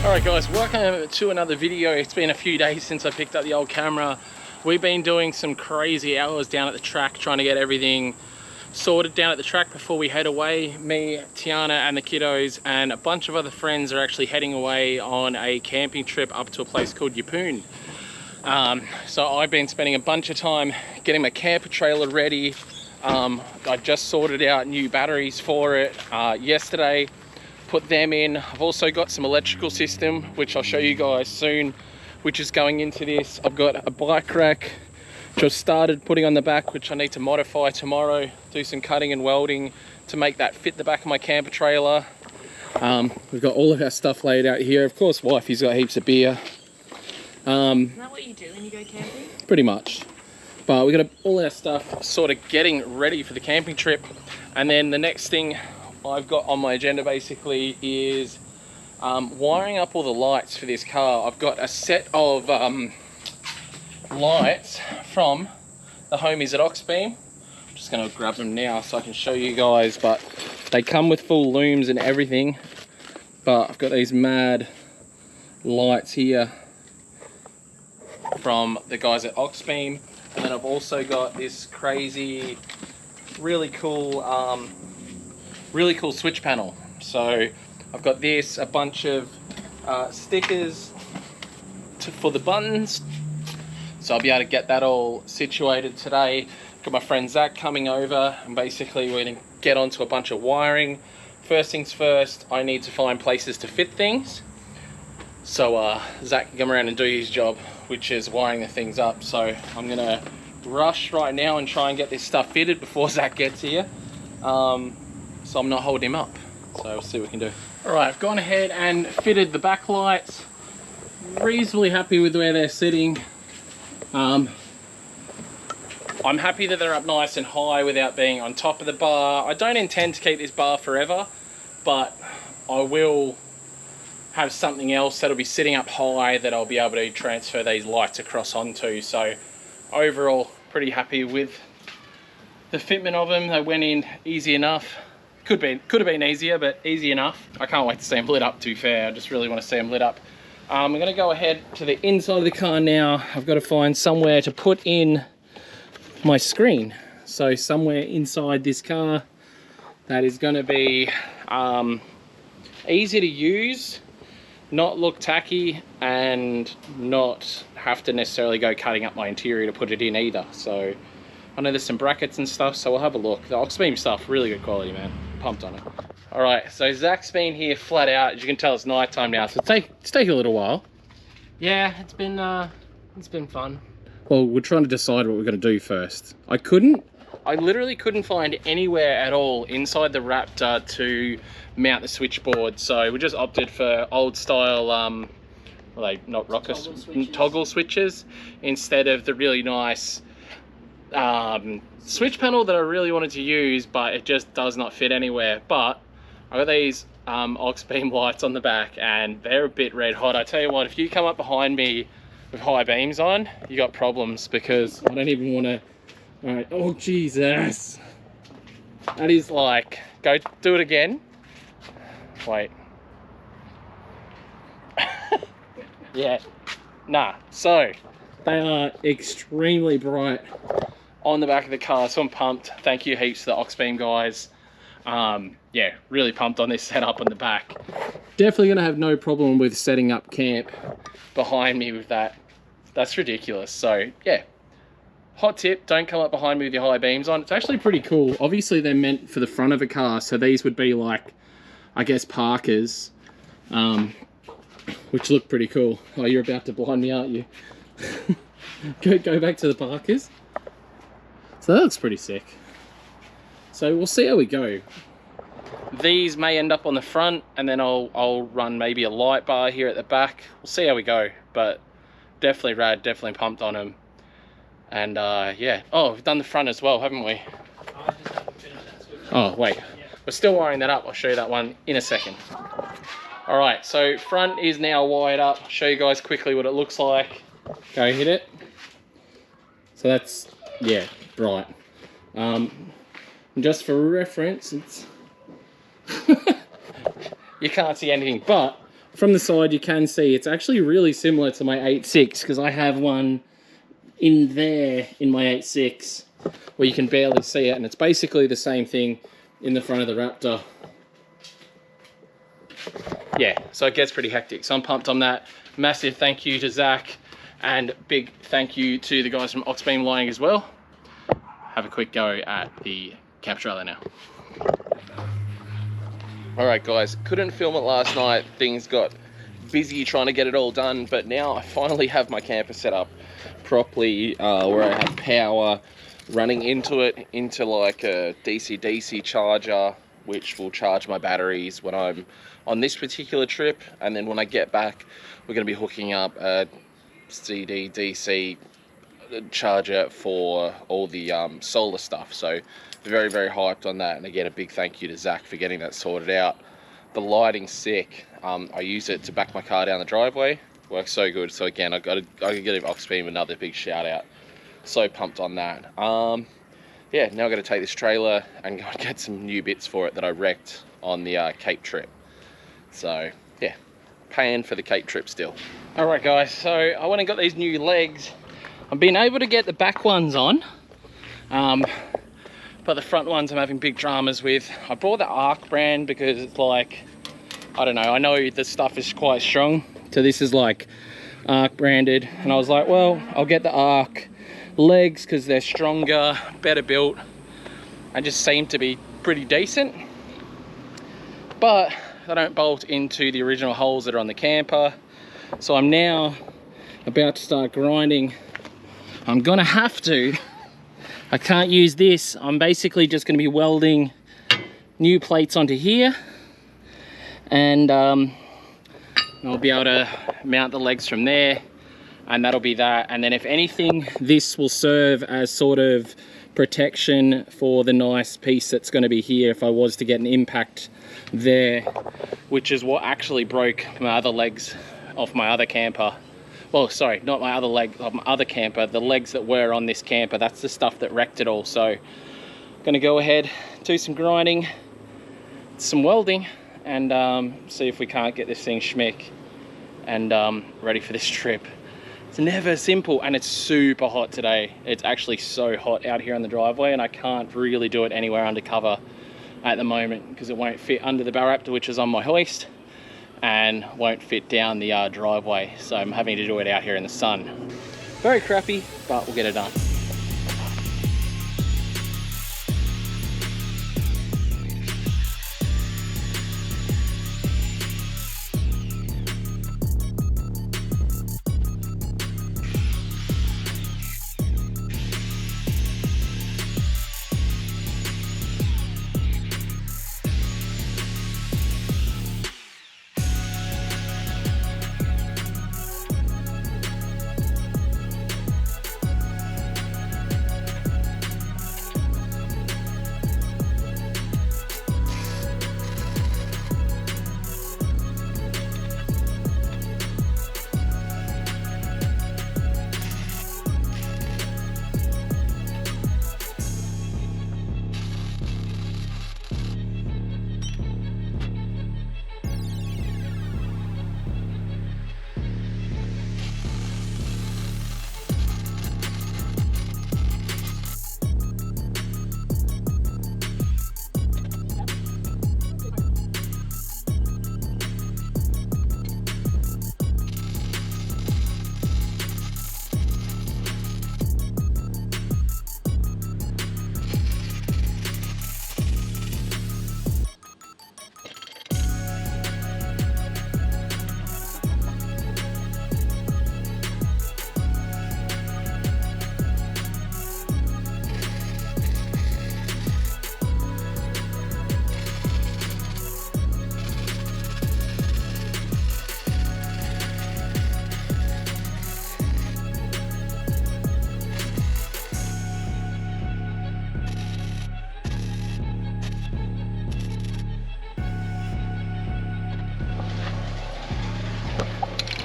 Alright guys, welcome to another video. It's been a few days since I picked up the old camera. We've been doing some crazy hours down at the track trying to get everything sorted down at the track before we head away. Me, Tiana and the kiddos and a bunch of other friends are actually heading away on a camping trip up to a place called AUXBEAM. So I've been spending a bunch of time getting my camper trailer ready. I just sorted out new batteries for it yesterday. Put them in. I've also got some electrical system which I'll show you guys soon, which is going into this. I've got a bike rack which I've started putting on the back, which I need to modify tomorrow, do some cutting and welding to make that fit the back of my camper trailer. We've got all of our stuff laid out here. Of course, wifey's got heaps of beer. Is that what you do when you go camping? Pretty much. But we've got all our stuff sort of getting ready for the camping trip. And then the next thing I've got on my agenda basically is wiring up all the lights for this car. I've got a set of lights from the homies at AUXBEAM. I'm just going to grab them now so I can show you guys, but they come with full looms and everything. But I've got these mad lights here from the guys at AUXBEAM, and then I've also got this crazy, really cool switch panel. So I've got this, a bunch of stickers for the buttons, so I'll be able to get that all situated today. Got my friend Zach coming over, and basically we're going to get onto a bunch of wiring. First things first, I need to find places to fit things, so Zach can come around and do his job, which is wiring the things up. So I'm going to rush right now and try and get this stuff fitted before Zach gets here. So I'm not holding him up, so we'll see what we can do. Alright, I've gone ahead and fitted the backlights. Reasonably happy with where they're sitting. I'm happy that they're up nice and high without being on top of the bar. I don't intend to keep this bar forever, but I will have something else that'll be sitting up high that I'll be able to transfer these lights across onto. So overall, pretty happy with the fitment of them. They went in easy enough. Could have been easier, but easy enough. I can't wait to see them lit up, to be fair. I just really want to see them lit up. I'm going to go ahead to the inside of the car now. I've got to find somewhere to put in my screen. So somewhere inside this car that is going to be easy to use, not look tacky, and not have to necessarily go cutting up my interior to put it in either. So I know there's some brackets and stuff, so we'll have a look. The AUXBEAM stuff, really good quality, man. Pumped on it. Alright, so Zach's been here flat out. As you can tell, it's night time now, so it's taking a little while. Yeah, it's been fun. Well, we're trying to decide what we're going to do first. I literally couldn't find anywhere at all inside the Raptor to mount the switchboard, so we just opted for old style, well, they not rocker toggle switches instead of the really nice switch panel that I really wanted to use, but it just does not fit anywhere. But I got these AUXBEAM lights on the back, and they're a bit red hot. I tell you what, if you come up behind me with high beams on, you got problems, because I don't even want to. All right, oh Jesus, that is like, go do it again. Wait. Yeah, nah. So they are extremely bright on the back of the car, so I'm pumped. Thank you heaps to the AUXBEAM guys. Yeah, really pumped on this setup on the back. Definitely gonna have no problem with setting up camp behind me with that. That's ridiculous. So yeah, hot tip, don't come up behind me with your high beams on. It's actually pretty cool. Obviously they're meant for the front of a car, so these would be like, I guess, Parkers, which look pretty cool. Oh, you're about to blind me, aren't you? Go back to the Parkers. So that looks pretty sick. So we'll see how we go. These may end up on the front, and then I'll run maybe a light bar here at the back. We'll see how we go, but definitely rad, definitely pumped on them. And yeah, oh, we've done the front as well, haven't we? Oh wait, we're still wiring that up. I'll show you that one in a second. All right, so front is now wired up. I'll show you guys quickly what it looks like. Go hit it. So that's, yeah, bright. Just for reference, it's you can't see anything, but from the side you can see it's actually really similar to my 8.6 because I have one in there in my 8.6 where you can barely see it, and it's basically the same thing in the front of the Raptor. Yeah, so it gets pretty hectic, so I'm pumped on that. Massive thank you to Zach, and big thank you to the guys from AUXBEAM lighting as well. Have a quick go at the camp trailer now. All right guys, couldn't film it last night. Things got busy trying to get it all done, but now I finally have my camper set up properly, where I have power running into it, into like a DC-DC charger, which will charge my batteries when I'm on this particular trip. And then when I get back, we're gonna be hooking up a CD-DC charger for all the solar stuff. So very, very hyped on that. And again, a big thank you to Zach for getting that sorted out. The lighting's sick. I use it to back my car down the driveway. Works so good. So again, I gotta give AUXBEAM another big shout out. So pumped on that. Yeah, now I've got to take this trailer and go and get some new bits for it that I wrecked on the Cape trip. So yeah, paying for the Cape trip still. All right guys, so I went and got these new legs. I've been able to get the back ones on, but the front ones I'm having big dramas with. I bought the ARC brand because it's like, I don't know, I know the stuff is quite strong. So this is like ARC branded, and I was like, well, I'll get the ARC legs because they're stronger, better built, and just seem to be pretty decent. But they don't bolt into the original holes that are on the camper. So I'm now about to start grinding. I'm gonna have to. I can't use this. I'm basically just gonna be welding new plates onto here, and I'll be able to mount the legs from there, and that'll be that. And then if anything, this will serve as sort of protection for the nice piece that's going to be here if I was to get an impact there, which is what actually broke my other legs off my other camper. Well, sorry, not my other leg, of my other camper, the legs that were on this camper. That's the stuff that wrecked it all. So gonna go ahead, do some grinding, some welding, and see if we can't get this thing schmick and ready for this trip. It's never simple, and it's super hot today. It's actually so hot out here on the driveway, and I can't really do it anywhere undercover at the moment because it won't fit under the RAPTOR, which is on my hoist, and won't fit down the driveway. So I'm having to do it out here in the sun. Very crappy, but we'll get it done.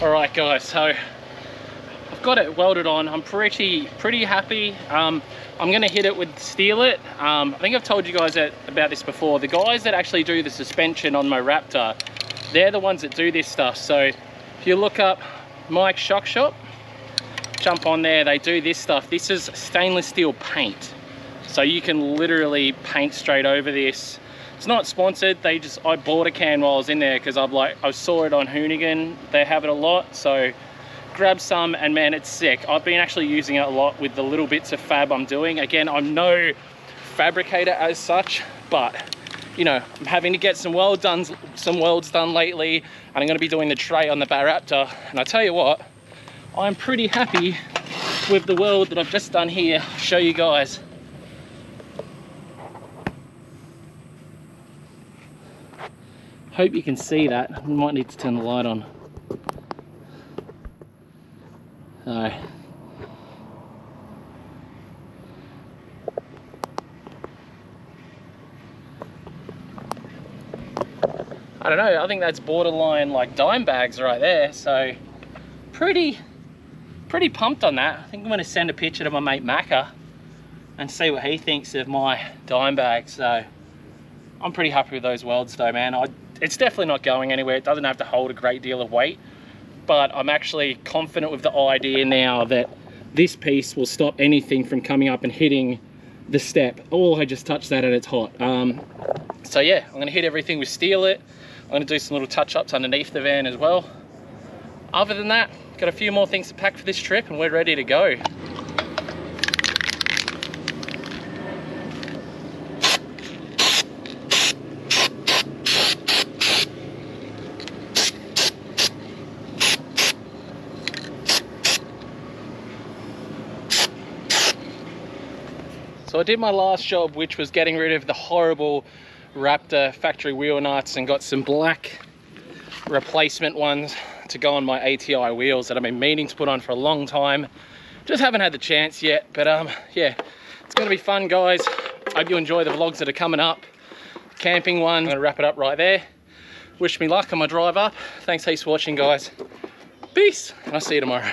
All right guys, so I've got it welded on. I'm pretty happy. I'm gonna hit it with steel it. I think I've told you guys about this before. The guys that actually do the suspension on my Raptor, they're the ones that do this stuff. So if you look up Mike's Shock Shop, jump on there, they do this stuff. This is stainless steel paint. So you can literally paint straight over this. It's not sponsored, I bought a can while I was in there because I saw it on Hoonigan, they have it a lot, so grab some, and man, it's sick. I've been actually using it a lot with the little bits of fab I'm doing. Again, I'm no fabricator as such, but you know, I'm having to get some welds done lately, and I'm going to be doing the tray on the RAPTOR. And I tell you what, I'm pretty happy with the weld that I've just done here. I'll show you guys. Hope you can see that. We might need to turn the light on. I don't know, I think that's borderline like dime bags right there, so pretty pumped on that. I think I'm going to send a picture to my mate Macca and see what he thinks of my dime bags. So I'm pretty happy with those welds though, man. It's definitely not going anywhere. It doesn't have to hold a great deal of weight, but I'm actually confident with the idea now that this piece will stop anything from coming up and hitting the step. Oh, I just touched that and it's hot. So yeah, I'm going to hit everything with Steel It. I'm going to do some little touch-ups underneath the van as well. Other than that, got a few more things to pack for this trip and we're ready to go. So I did my last job, which was getting rid of the horrible RAPTOR factory wheel nuts, and got some black replacement ones to go on my ATI wheels that I've been meaning to put on for a long time. Just haven't had the chance yet, but yeah, it's gonna be fun, guys. Hope you enjoy the vlogs that are coming up. Camping one, I'm gonna wrap it up right there. Wish me luck on my drive up. Thanks heaps for watching, guys. Peace, and I'll see you tomorrow.